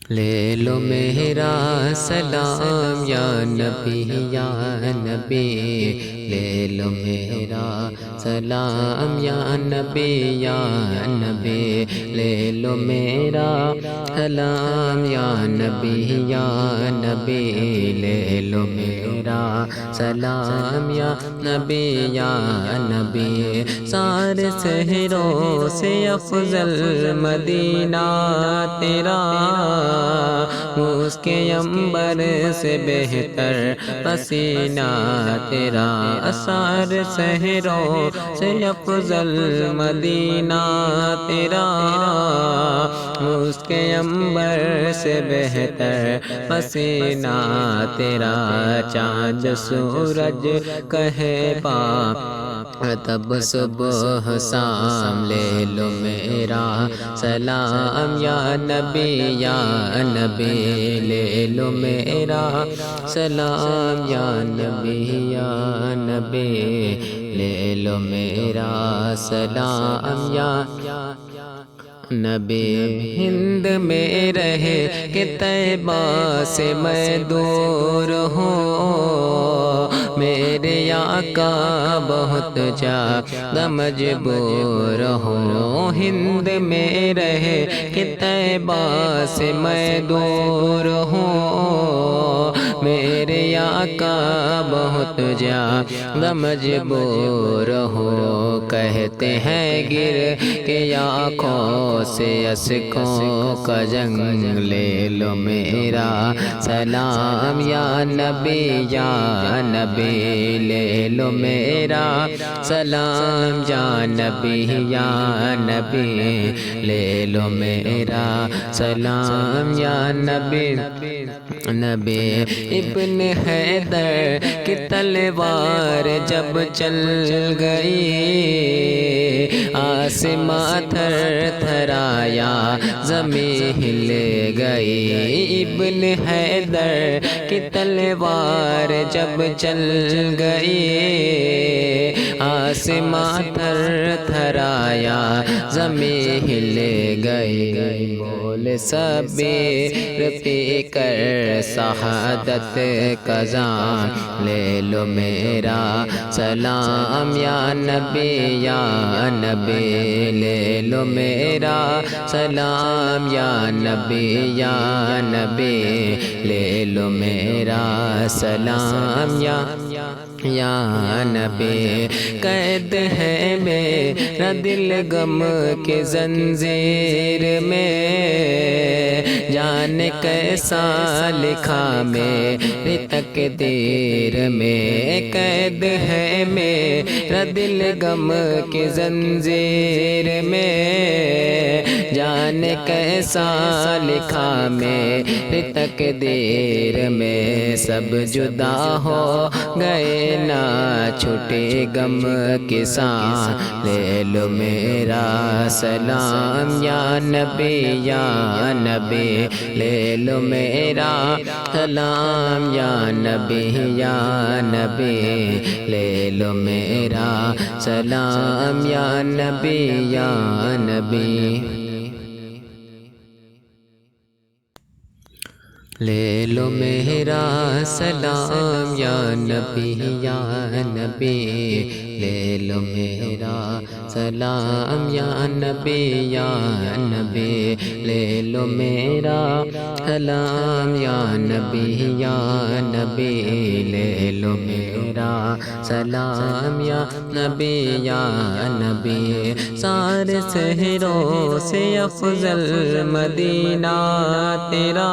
لے لو میرا سلام یا نبی یا نبی، لے لو میرا سلام یا نبی یا نبی، لے لو میرا سلام یا نبی یا نبی، لے لو میرا سلام یا نبی یا نبی۔ سارے شہروں سے افضل مدینہ تیرا، اس کے عنبر سے بہتر پسینہ تیرا، سارے شہروں سے افضل مدینہ تیرا، اس کے عنبر سے بہتر پسینہ تیرا۔ چاند سورج کہے پاک تب صبح شام، لے لو میرا سلام یا نبی یا نبی، لے لو میرا سلام یا نبی یا نبی، لے لو میرا سلام یا نبی۔ ہند میں رہے کہ طیبہ سے میں دور ہوں، میرے آقا بہت زیادہ مجبور ہوں، ہند میں رہے کہ طیبہ سے میں دور ہوں، میرے آقا بہت زیادہ مجبور ہوں، کہتے ہیں گر کے آنکھوں سے اشکوں کا جنگ، لے لو میرا سلام یا نبی یا نبی، لے لو میرا سلام یا نبی یا نبی، لے لو میرا سلام یا نبی نبی۔ ابن حیدر کی تلوار جب چل گئی، آسمان تھر تھرایا زمین ہل گئی، ابن حیدر کی تلوار جب چل گئی، آسمان تھر تھرایا زمین ہل گئی، بول صبر پی کر شہادت کا جام، لے لو میرا سلام یا نبی یا نبی، لے لو میرا سلام یا نبی یا نبی، لے لو میرا سلام یا نبی۔ قید ہے میرا دل غم کے زنجیر میں، جانے کیسا لکھا میری تقدیر میں، قید ہے میرا دل غم کے زنجیر میں، جانے کیسا لکھا میری تقدیر میں، سب جدا ہو گئے نہ چھوٹے غم کے ساتھ، لے لو میرا سلام یا نبی یا نبی، لے لو میرا سلام یا نبی یا نبی، لے لو میرا سلام یا نبی یا نبی، لے لو میرا سلام یا نبی یا نبی، لے لو میرا سلام یا نبی یا نبی، لے لو میرا سلام یا نبی یا نبی، لے لو میرا سلام یا نبی یا نبی۔ سارے شہروں سے افضل مدینہ تیرا،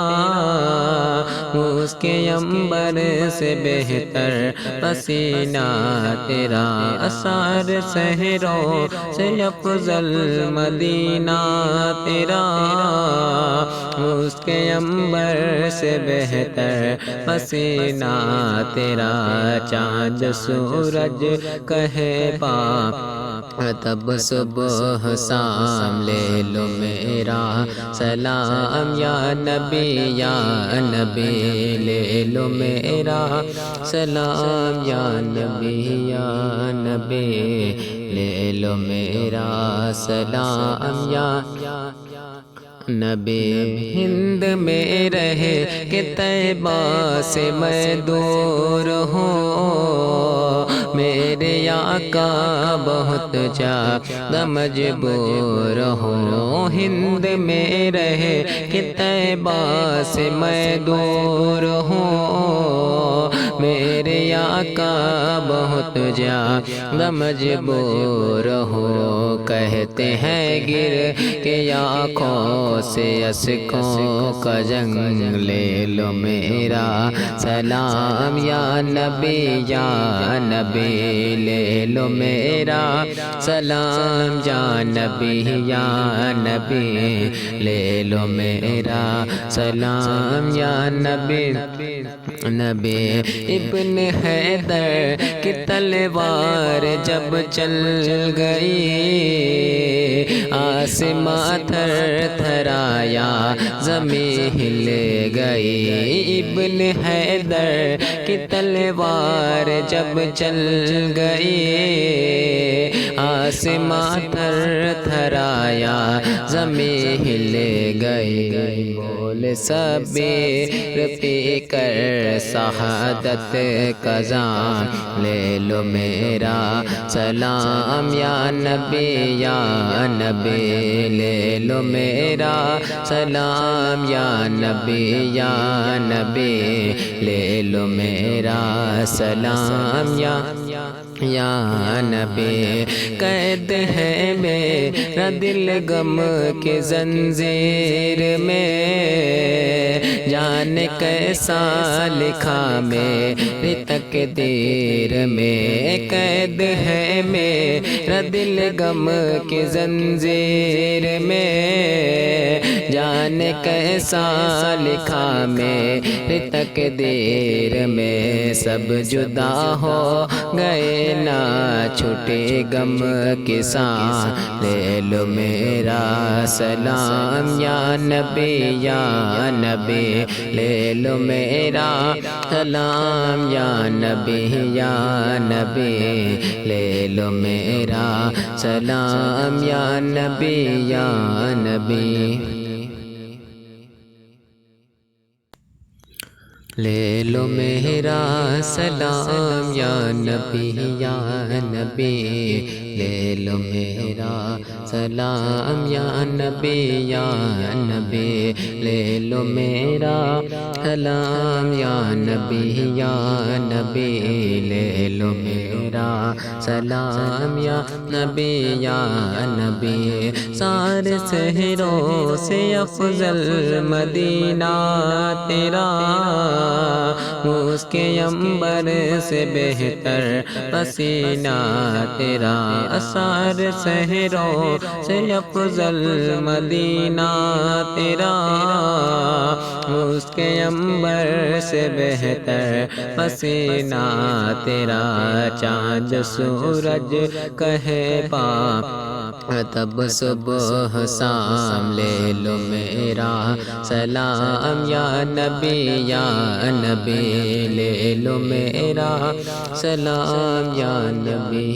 اس کے عنبر سے بہتر پسینہ تیرا، سارے شہروں سے افضل مدینہ تیرا، اس کے عنبر سے بہتر پسینہ تیرا۔ چاند سورج کہے پاک تب صبح شام، لے لو میرا سلام یا نبی یا نبی، لے لو میرا سلام یا نبی یا نبی، لے لو میرا سلام یا نبی ہند میں رہے کہ طیبہ سے میں دور ہوں، میرے آقا بہت زیادہ مجبور ہوں، ہند میں رہے کہ طیبہ سے میں دور ہوں، میرے آقا بہت زیادہ مجبور ہوں، کہتے ہیں گر کے آنکھوں سے اشکوں کا جنگ لے لو میرا سلام یا نبی لے لو میرا سلام یا نبی لے لو میرا سلام یا نبی ابن حیدر کی تلوار جب چل گئی آسمان تھر تھرایا زمین ہل گئی، ابن حیدر کی تلوار جب چل گئی آسمان تھر تھرایا زمین ہل گئی، بول سبیر پی کر شہادت کا جام لے لو میرا سلام یا نبی لے لو میرا سلام یا نبی لے لو میرا سلام یا نبی، قید ہے میرا دل غم کے زنجیر میں، جانے کیسا لکھا میری تقدیر میں، قید ہے میرا دل غم کے زنجیر میں، جانے کیسا لکھا میری تقدیر میں، سب جدا ہو گئے نہ چھوٹے غم کے ساتھ لے لو میرا سلام یا نبی لے لو میرا سلام یا نبی لے لو میرا سلام یا نبی لے لو میرا سلام یا نبی لے لو میرا سلام یا نبی لے لو میرا سلام یا نبی لے لو میرا سلام یا نبی، سارے شہروں سے افضل مدینہ تیرا، اس کے عنبر سے بہتر پسینہ تیرا، سارے شہروں سے افضل مدینہ تیرا، اس کے عنبر سے بہتر پسینہ تیرا، چاند سورج کہے پاک تب صبح شام لے لو میرا سلام یا نبی لے لو میرا سلام یا نبی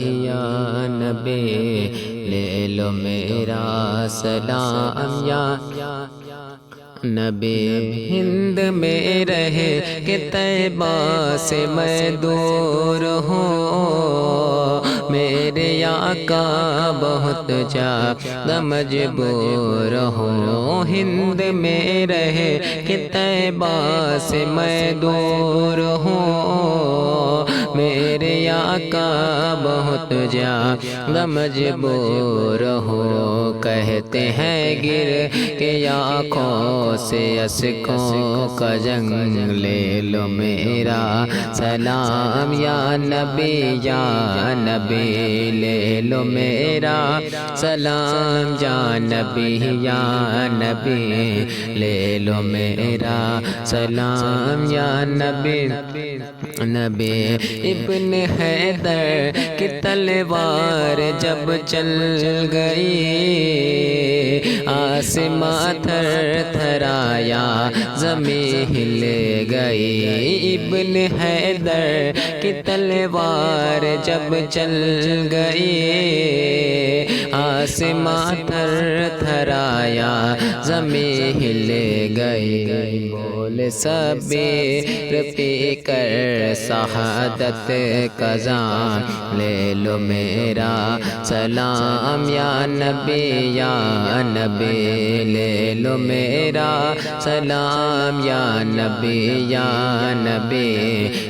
لے لو میرا سلام یا نبی ہند میں رہے کہ طیبہ سے میں دور ہوں، میرے آقا بہت زیادہ مجبور ہوں، ہند میں رہے کہ طیبہ سے میں دور ہوں، میرے آقا بہت زیادہ مجبور ہوں، کہتے ہیں گر کے آنکھوں سے اشکوں کا جنگ لے لو میرا سلام یا نبی لے لو میرا سلام یا نبی لے لو میرا سلام یا نبی ابن حیدر کی تلوار جب چل گئی آسمان تھر تھرایا زمین ہل گئی، ابن حیدر کی تلوار جب چل گئی آسماں تھر تھرایا زمین ہل گئی بول صبر پی کر شہادت کا جام لے لو میرا سلام یا نبی یا نبی لے لو میرا سلام یا نبی یا نبی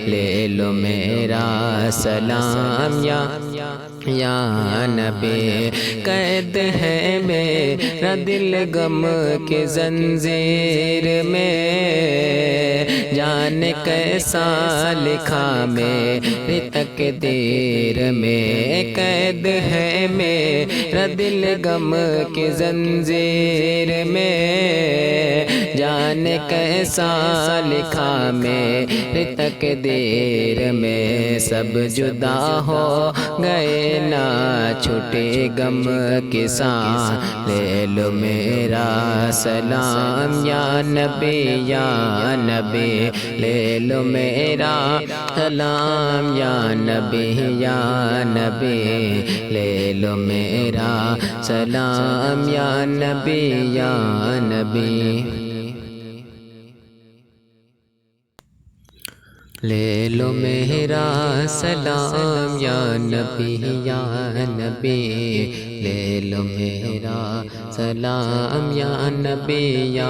لے لو میرا سلام یا نبی قید ہے میرا دل غم کے زنجیر میں جانے کیسا لکھا میری تقدیر میں قید ہے میرا دل غم کے زنجیر میں جانے کیسا لکھا میری تقدیر میں سب جدا ہو گئے نہ چھوٹے غم کے ساتھ لے لو میرا سلام یا نبی یا نبی لے لو میرا سلام یا نبی یا نبی لے لو میرا سلام یا نبی یا نبی لے لو میرا سلام یا نبی یا نبی لے لو میرا سلام یا نبی یا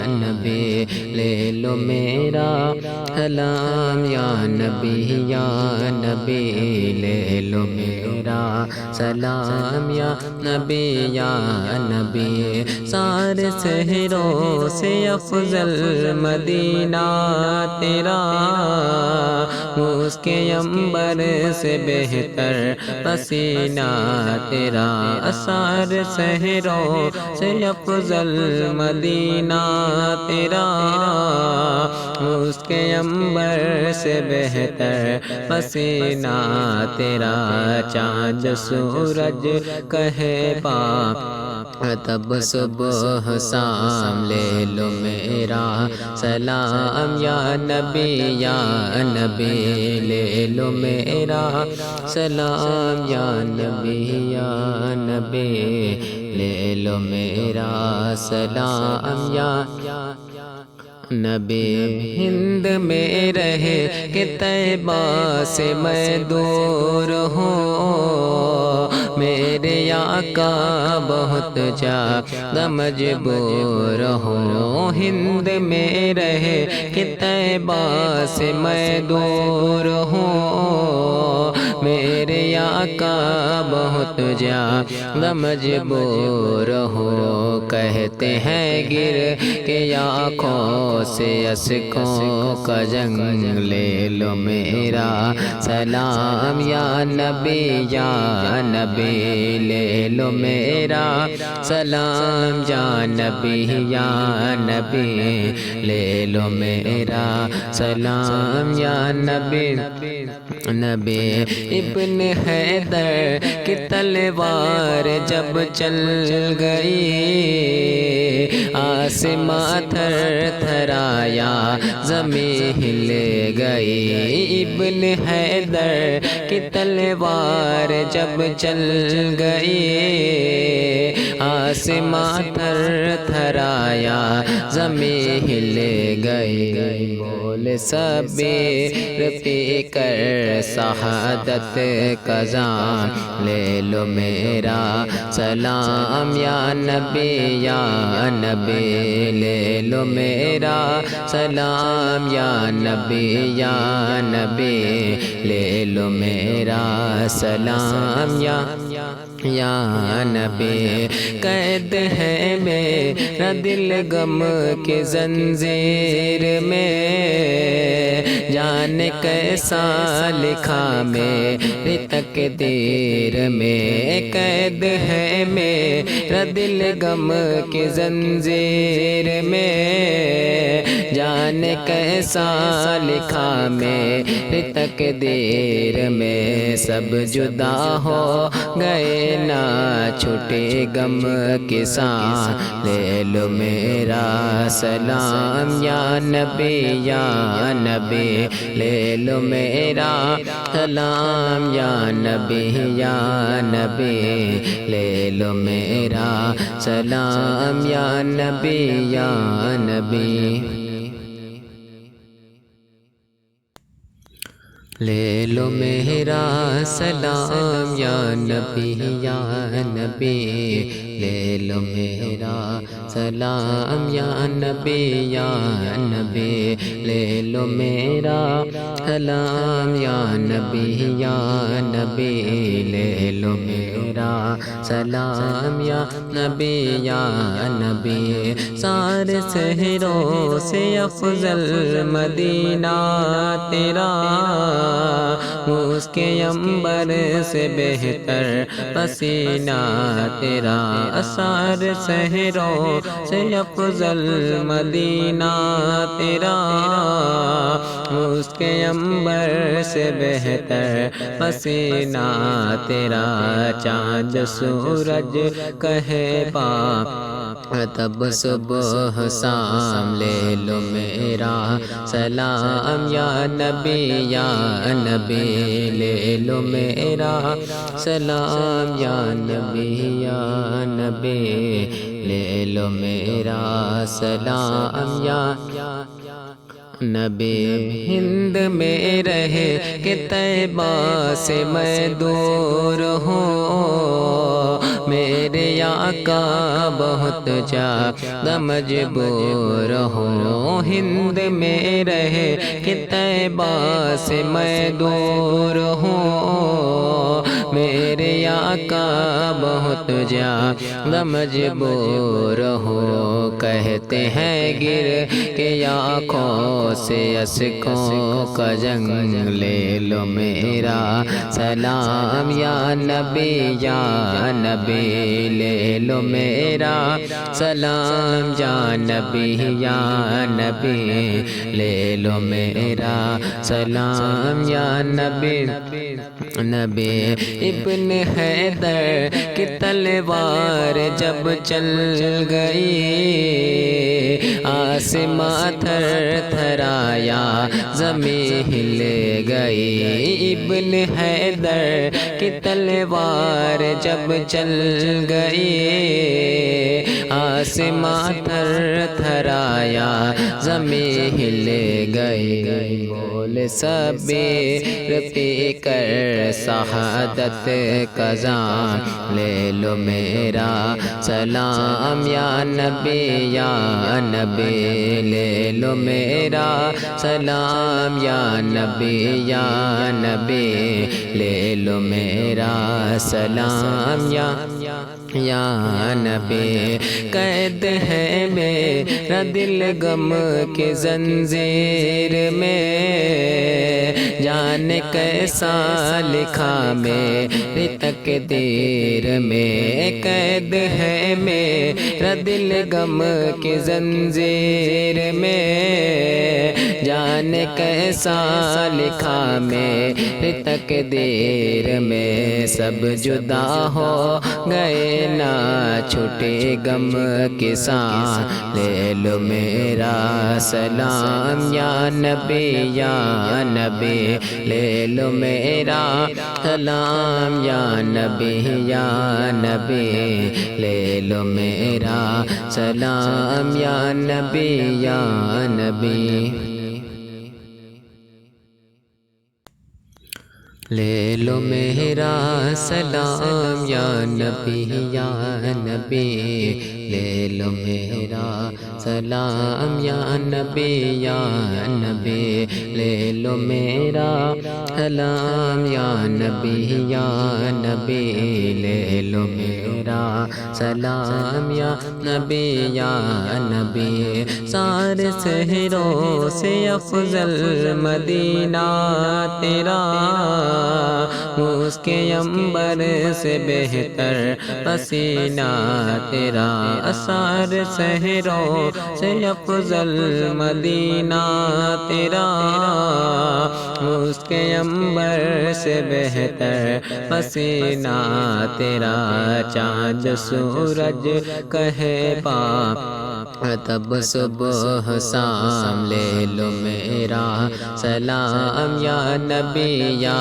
نبی لے لو میرا سلام یا نبی یا نبی لے لو میرا سلام یا نبی یا نبی سارے شہروں سے افضل مدینہ تیرا اس کے عنبر سے بہتر پسینہ تیرا سارے شہروں سے افضل مدینہ تیرا اس کے عنبر سے بہتر پسینہ تیرا چاند سورج کہے پاک تب صبح شام لے لو میرا سلام یا نبی یا نبی لے لو میرا سلام یا نبی یا نبی لے لو میرا سلام یا نبی ہند میں رہے کہ طیبہ سے میں دور ہوں میرے آقا بہت زیادہ مجبور ہوں ہند میں رہے کہ طیبہ سے میں دور ہوں میرے آقا بہت زیادہ مجبور ہو کہتے ہیں گر کے آنکھوں سے اشکوں کا جنگ لے لو میرا سلام یا نبی یا نبی لے لو میرا سلام یا نبی یا نبی لے لو میرا سلام یا نبی نبی ابن حیدر کی تلوار جب چل گئی آسماں تھر تھرایا زمین ہل گئی ابن حیدر کی تلوار جب چل گئی آسماں تھر تھرایا زمین ہل گئی بول صبر پی کر شہادت کا جام لے لو میرا سلام یا نبی یا نبی لے لو میرا سلام یا نبی یا نبی لے لو میرا سلام یا نبی قید ہے میرا دل غم کے زنجیر میں جانے کیسا لکھا میری تقدیر میں قید ہے میرا دل غم کے زنجیر میں جانے جانے کیسا لکھا میری تقدیر میں، سب جدا ہو گئے نہ چھوٹے غم کے ساتھ، لے لو میرا سلام یا نبی یا نبی، لے لو میرا سلام یا نبی یا نبی، لے لو میرا سلام یا نبی یا نبی، لے لو میرا سلام یا نبی یا نبی، لے لو میرا سلام یا نبی یا نبی، لے لو میرا سلام یا نبی یا نبی، لے لو میرا سلام یا نبی یا نبی، سارے شہروں سے افضل مدینہ تیرا، اس کے عنبر سے بہتر پسینہ تیرا، سارے شہروں سے افضل مدینہ تیرا، اس کے عنبر سے بہتر پسینہ تیرا، چاند سورج کہے تب صبح شام، لے لو میرا سلام یا نبی یا نبی، لے لو میرا سلام یا نبی یا نبی، لے لو میرا سلام یا نبی، ہند میں رہے کہ طیبہ سے میں دور ہوں، میرے آقا بہت زیادہ مجبور ہوں، ہند میں رہے کہ طیبہ سے میں دور ہوں، میرے آقا بہت زیادہ مجبور ہو، کہتے ہیں گر کے آنکھوں سے اشکوں کا جنگ، لے لو میرا سلام یا نبی یا نبی، لے لو میرا سلام یا نبی یا نبی، لے لو میرا سلام یا نبی نبی، ابن حیدر کی تلوار جب چل گئی، آسمان تھر تھرایا زمین ہل گئی، ابن حیدر کی تلوار جب چل گئی، آسمان تھر تھرایا زمین ہل گئی، بول صبر پی کر شہادت کا جام، لے لو میرا سلام یا نبی یا نبی، لے لو میرا سلام یا نبی یا نبی، لے لو میرا سلام یا نبی، قید ہے میرا دل غم کے زنجیر میں، جانے کیسا لکھا میری تقدیر میں، قید ہے میرا دل غم کے زنجیر میں، جانے کیسا لکھا میری تقدیر میں، سب جدا ہو گئے نہ چھوٹے غم کے ساتھ، لے لو میرا سلام یا نبی یا نبی، لے لو میرا سلام یا نبی یا نبی، لے لو میرا سلام یا نبی یا نبی، لے لو میرا سلام یا نبی یا نبی، لے لو میرا سلام یا نبی یا نبی، لے لو میرا سلام یا نبی یا نبی، لے لو میرا سلام یا نبی یا نبی، سارے شہروں سے افضل مدینہ تیرا، اس کے عنبر سے بہتر پسینہ تیرا، اثار صحروں سے افضل مدینہ تیرا، اس کے عنبر سے بہتر پسینہ تیرا، چاند سورج کہے پاک تب صبح شام لے لو میرا سلام، یا نبی یا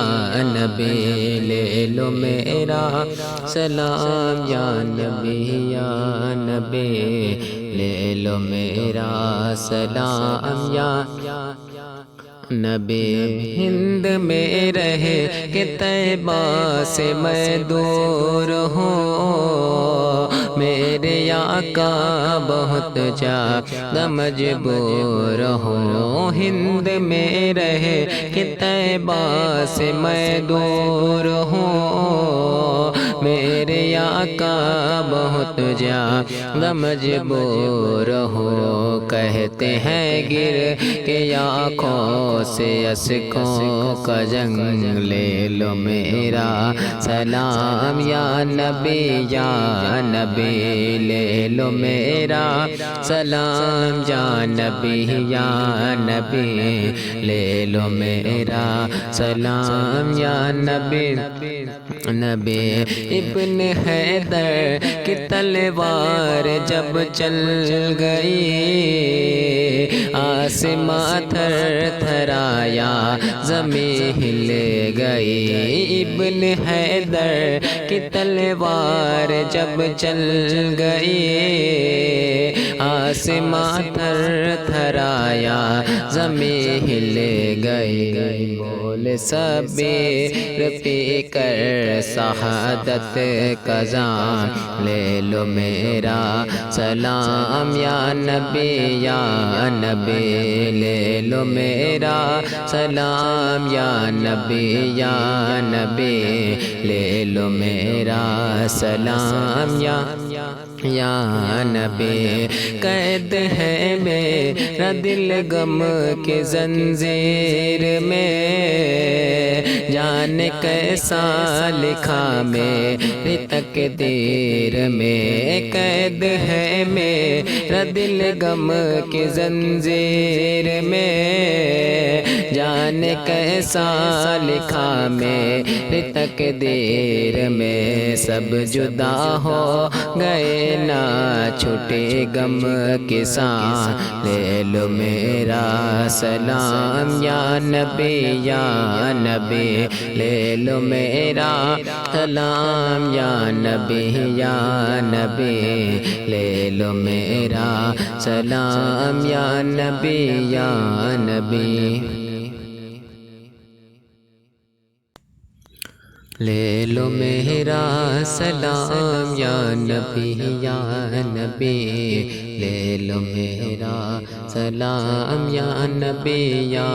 نبی لے لو میرا سلام، یا نبی یا نبی لے لو میرا سلام، یا نبی ہند میں رہے کہ طیبہ سے میں دور ہوں، میرے آقا بہت زیادہ مجبور ہوں، ہند میں رہے کہ طیبہ سے میں دور ہوں، میرے آقا بہت زیادہ مجبور ہو، کہتے ہیں گر کے آنکھوں سے اشکوں کا جنگ لے لو میرا سلام، یا نبی یا نبی لے لو میرا سلام، یا نبی یا نبی لے لو میرا سلام، یا نبی نبی ابن حیدر کی تلوار جب چل گئی، آسمان تھر تھرایا زمین ہل گئی، ابن حیدر کی تلوار جب چل گئی، آسمان تھر تھرایا زمین ہل گئی، بول صبر پی کر شہادت کا جام لے لو میرا سلام، یا نبی یا نبی لے لو میرا سلام، یا نبی یا نبی لے لو میرا سلام، یا نبی قید ہے میرا دل غم کے زنجیر میں، جانے کیسا لکھا میری تقدیر میں، قید ہے میرا دل غم کے زنجیر میں، جانے کیسا لکھا میری تقدیر میں، سب جدا ہو گئے نہ چھوٹے غم کے ساتھ لے لو میرا سلام، یا نبی یا نبی لے لو میرا سلام، یا نبی یا نبی لے لو میرا سلام، یا نبی یا نبی لے لو میرا سلام، یا نبی یا نبی لے لو میرا سلام، یا نبی یا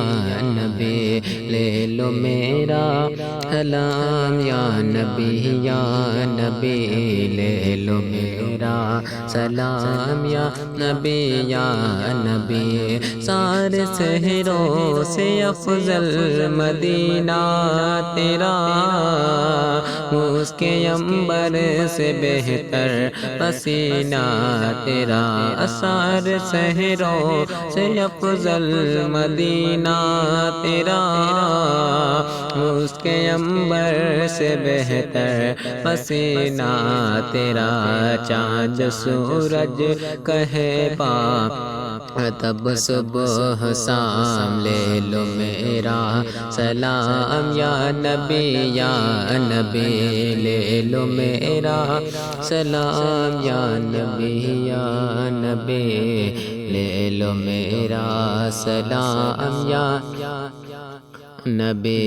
نبی لے لو میرا سلام، یا نبی یا نبی لے لو میرا سلام، یا نبی یا نبی، سارے شہروں سے افضل مدینہ تیرا، اس کے عنبر سے بہتر پسینہ تیرا، اثار شہروں سے افضل مدینہ تیرا، اس کے عنبر سے بہتر پسینہ تیرا، چاند سورج کہے پاک تب صبح شام لے لو میرا سلام، یا نبی یا نبی لے لو میرا سلام، یا نبی یا نبی لے لو میرا سلام، یا نبی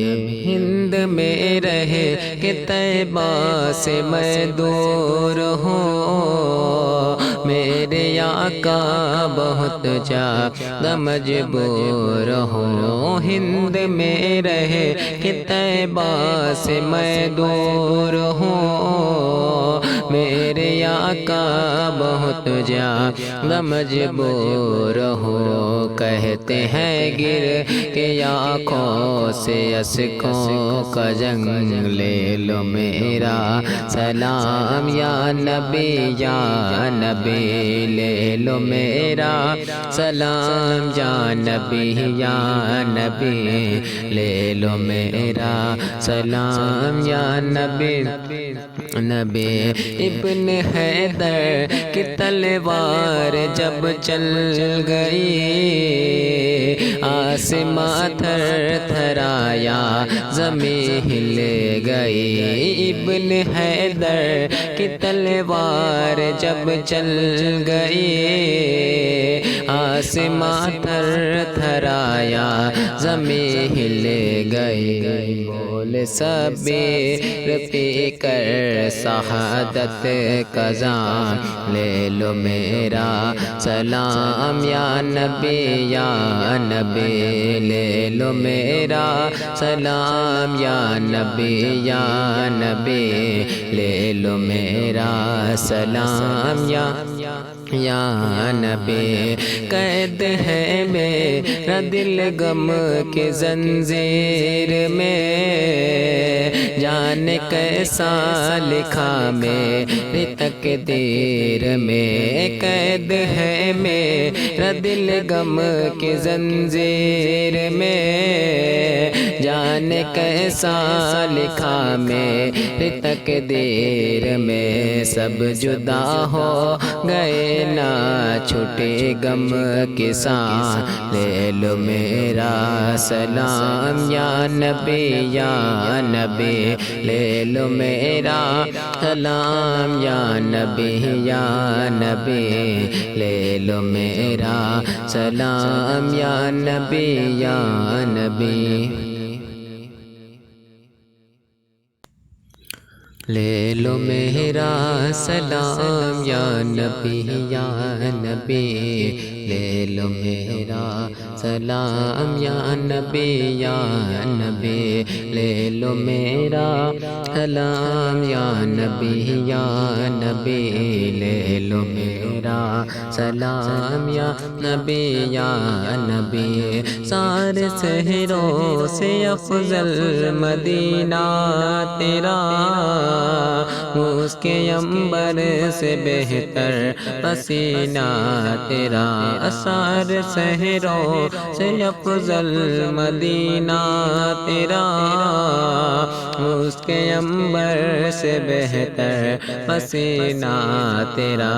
ہند میں رہے کہ طیبہ سے میں دور ہوں، میرے آقا بہت زیادہ مجبور ہوں، ہند میں رہے کہ طیبہ سے میں دور ہوں، میرے آقا بہت زیادہ مجبور ہو، کہتے ہیں گر کے آنکھوں سے اشکوں کا جنگ لے لو میرا سلام یا نبی لے لو میرا سلام یا نبی لے لو میرا سلام یا نبی ابن حیدر کی تلوار جب چل گئی آسمان تھر تھرایا زمین ہل گئی ابن حیدر کی تلوار جب چل گئی آسمان تھر تھرایا زمین ہل گئی بول صبر پی کر شہادت کا جام لے لو میرا سلام یا نبی لے لو میرا سلام یا نبی لے لو میرا سلام یا نبی قید ہے میرا دل غم کے زنجیر میں جانے کیسا لکھا میری تقدیر میں قید ہے میرا دل غم کے زنجیر میں جانے کیسا لکھا میری تقدیر میں سب جدا ہو گئے نہ چھوٹے غم کے ساتھ لے لو میرا سلام یا نبی لے لو میرا سلام یا نبی لے لو میرا سلام یا نبی لے لو میرا سلام یا نبی لے لو میرا سلام یا نبی لے لو میرا سلام یا نبی لے لو میرا سلام یا نبی سارے شہروں سے افضل مدینہ تیرا اس کے عنبر سے بہتر پسینہ تیرا سارے شہروں سے افضل مدینہ تیرا اس کے عنبر سے بہتر پسینہ تیرا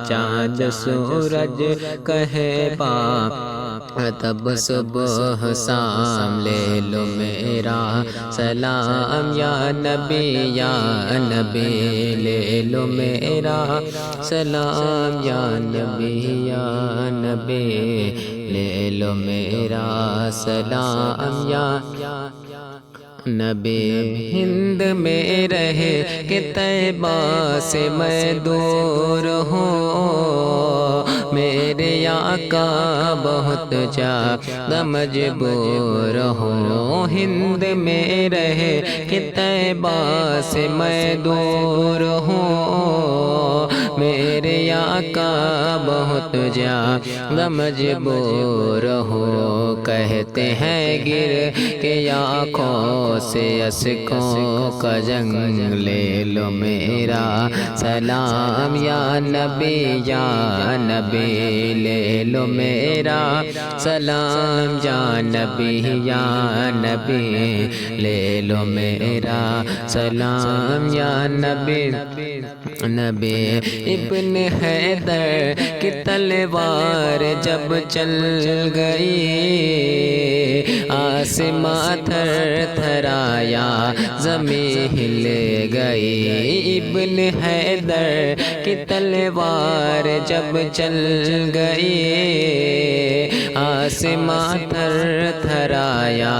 چاند سورج کہے تب صبح شام لے لو میرا سلام یا نبی لے لو میرا سلام یا نبی لے لو میرا سلام یا نبی ہند میں رہ کے طیبہ سے میں دور ہوں میرے آقا بہت زیادہ مجبور ہوں ہند میں رہ کے طیبہ سے میں دور ہوں میرے آقا بہت زیادہ مجبور ہو کہتے ہیں گر کے آنکھوں سے اشکوں کا جنگ لے لو میرا سلام یا نبی لے لو میرا سلام یا نبی لے لو میرا سلام یا نبی ابن حیدر کی تلوار جب چل گئی آسمان تھر تھرایا زمین ہل گئی ابن حیدر کی تلوار جب چل گئی آسمان تھر تھرایا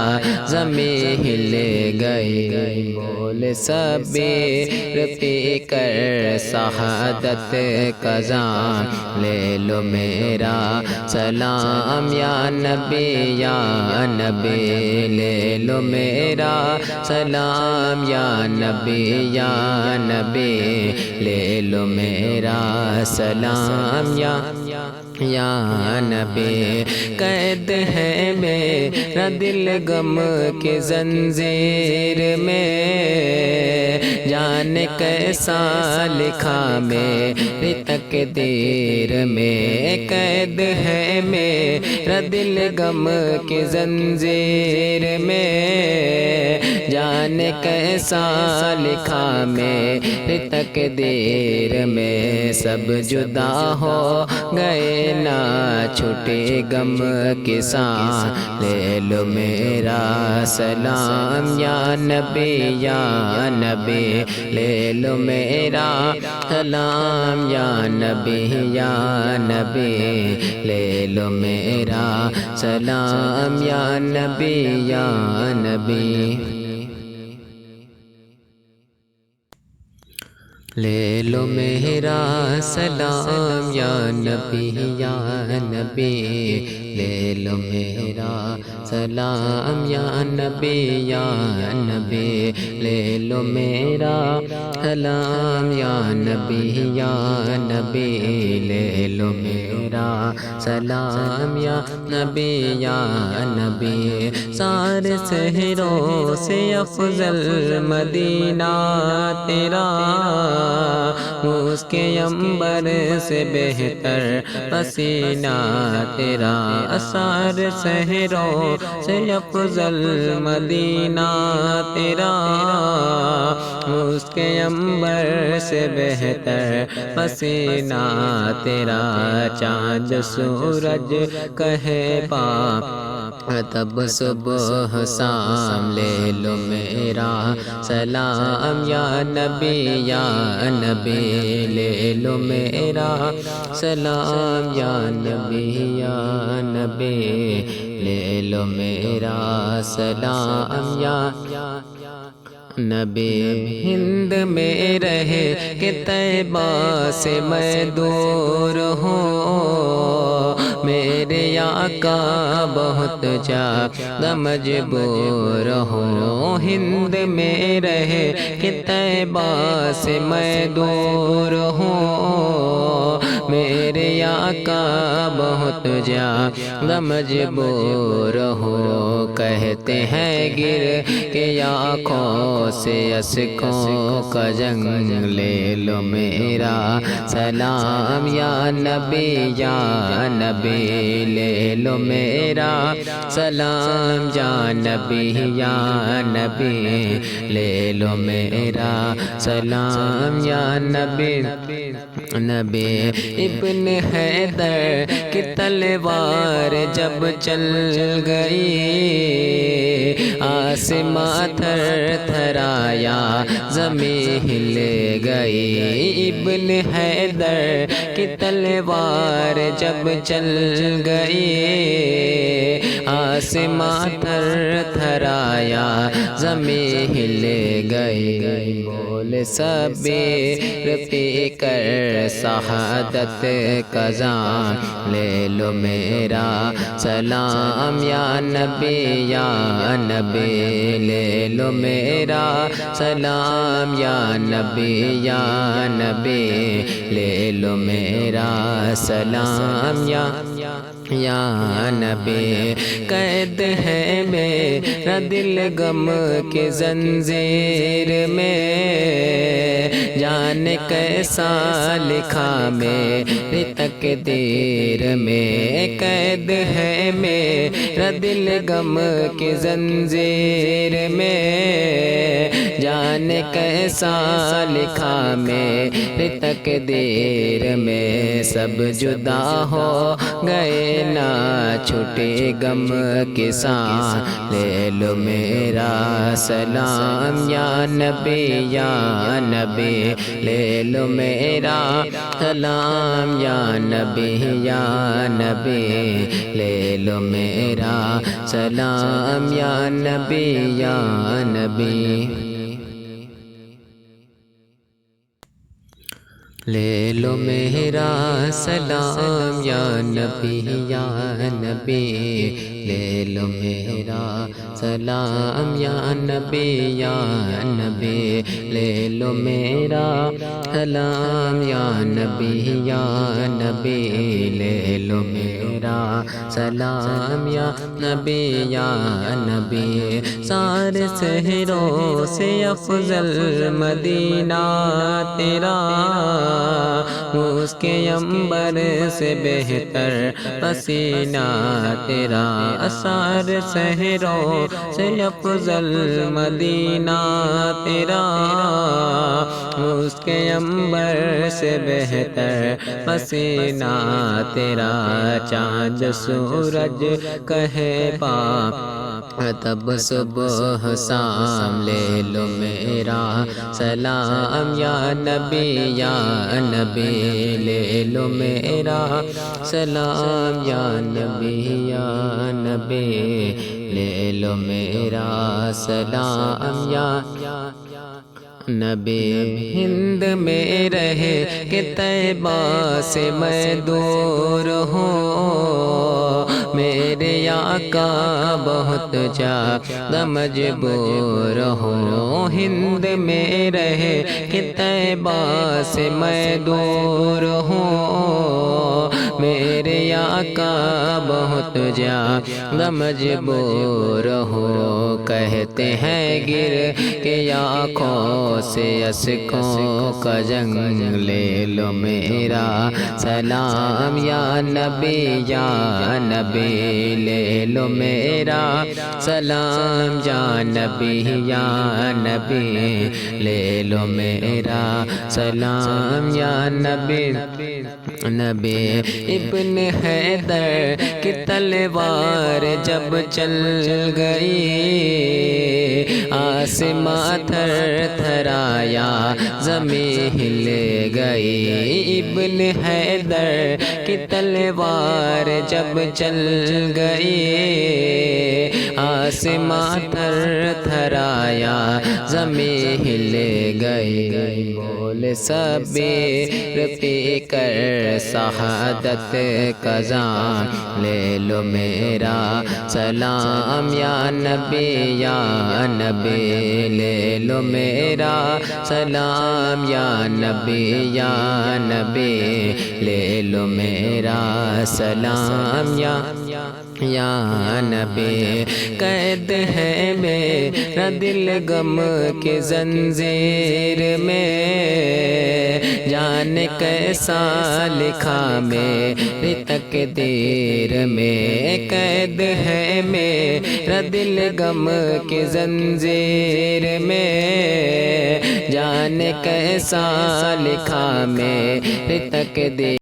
زمین ہل گئی بول صبر پی کر شہادت کا جام لے لو میرا سلام یا نبی لے لو میرا سلام یا نبی لے لو میرا سلام یا یا نبی قید ہے میرا دل غم کے زنجیر میں، جانے کیسا لکھا میری تقدیر میں، قید ہے میرا دل غم کے زنجیر میں، جانے کیسا لکھا میری تقدیر میں، سب جدا ہو گئے نہ چھوٹے غم کے ساتھ، لے لو میرا سلام یا نبی یا نبی، لے لو میرا سلام یا نبی یا نبی، لے لو میرا سلام یا نبی یا نبی، لے لو میرا سلام یا نبی یا نبی، لے لو میرا سلام یا نبی یا نبی، لے لو میرا سلام یا نبی یا نبی، لے لو میرا سلام یا نبی یا نبی، سارے شہروں سے افضل مدینہ تیرا، اس کے عنبر سے بہتر پسینہ تیرا، سارے شہروں سے افضل مدینہ تیرا، اس کے عنبر سے بہتر پسینہ تیرا، چاند سورج کہے تب صبح شام، لے لو میرا سلام یا نبی یا نبی، لے لو میرا سلام یا نبی یا نبی، لے لو میرا سلام یا نبی، ہند میں رہ کے طیبہ سے میں دور ہوں، میرے آقا بہت زیادہ مجبور ہوں، ہند میں رہ کے طیبہ سے میں دور ہوں، میرے آقا بہت زیادہ مجبور ہو، کہتے ہیں گر کے آنکھوں سے اشکوں کا جنگ، لے لو میرا سلام یا نبی یا نبی، لے لو میرا سلام یا نبی یا نبی، لے لو میرا سلام یا نبی نبی، ابن حیدر کی تلوار جب چل گئی، آسمان تھر تھرایا زمین ہل گئی، ابن حیدر کی تلوار جب چل گئی، آسمان تھر تھرایا زمین ہل گئی، بول صبر پی کر شہادت کا جام، لے لو میرا سلام یا نبی یا نبی، لے لو میرا سلام یا نبی یا نبی، لے لو میرا سلام یا نبی، قید ہے میرا دل غم کے زنجیر میں، جانے کیسا لکھا میری تقدیر میں، قید ہے میرا دل غم کے زنجیر میں، جانے کیسا لکھا میری تقدیر میں، سب جدا ہو گئے نہ چھوٹے غم کے ساتھ، لے لو میرا سلام یا نبی یا نبی، لے لو میرا سلام یا نبی یا نبی، لے لو میرا سلام یا نبی یا نبی، لے لو میرا سلام یا نبی یا نبی، لے لو میرا سلام یا نبی یا نبی، لے لو میرا سلام یا نبی یا نبی، لے لو میرا سلام یا نبی یا نبی۔ سارے شہروں سے افضل مدینہ تیرا، اس کے عنبر سے بہتر پسینہ تیرا، سارے شہروں سے افضل مدینہ تیرا، اس کے عنبر سے بہتر پسینہ تیرا۔ چاند سورج کہے تب صبح شام، لے لو میرا سلام یا نبی یا نبی، لے لو میرا سلام یا نبی یا نبی، لے لو میرا سلام یا نبی۔ ہند میں رہ کے طیبہ سے میں دور ہوں، میرے آقا بہت زیادہ مجبور ہوں، ہند میں رہ کے طیبہ سے میں دور ہوں، میرے آقا بہت زیادہ مجبور ہو، کہتے ہیں گر کے آنکھوں سے اشکوں کا جنگ، لے لو میرا سلام یا نبی یا نبی، لے لو میرا سلام یا نبی یا نبی، لے لو میرا سلام یا نبی نبی۔ ابن حیدر کی تلوار جب چل گئی، آسمان تھر تھرایا زمین ہل گئی، ابن حیدر کی تلوار جب چل گئی، آسمان تھر تھرایا زمین ہل گئی، بول صبر پی کر شہادت کا جام، لے لو میرا سلام یا نبی یا نبی، لے لو میرا سلام یا نبی یا نبی، لے لو میرا سلام یا نبی۔ قید ہے میرا دل غم کے زنجیر میں، جانے کیسا لکھا میری تقدیر میں، قید ہے میرا دل غم کے زنجیر میں، جانے کیسا لکھا میری تقدیر